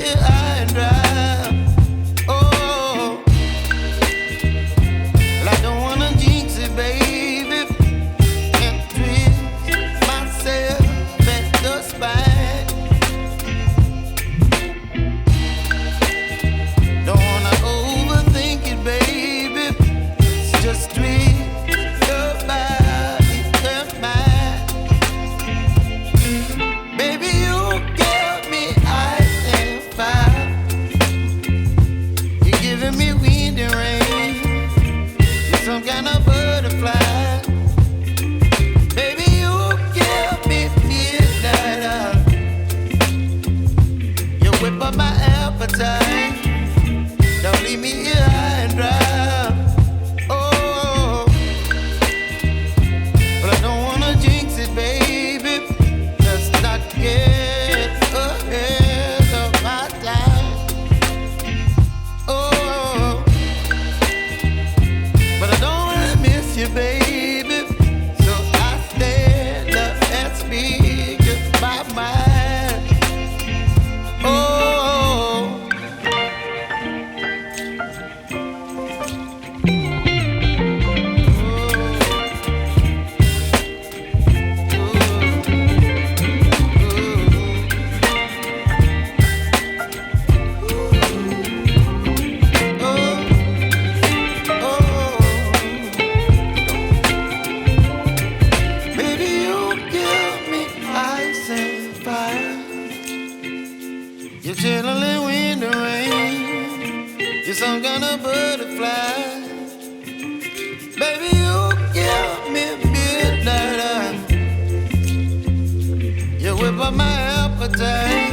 here high and dry. Oh, well, I don't wanna jinx it, baby, and twist myself at the spine. Don't wanna overthink it, baby. It's just twist your body and mine. Baby, you give me ice and fire. You're giving me wind and rain. You're some kind of butterfly. Baby, you give me midnight. You whip up my appetite. Don't leave me here high and dry. Oh, but I don't wanna jinx it, baby. Let's not get ahead of my time. Oh, but I don't wanna miss you, baby. So I stand up and speak my mind. Oh. Baby, you give me ice and fire. You're chilling wind and rain. You're some kind of butterfly. Baby, you give me midnight. You whip up my appetite.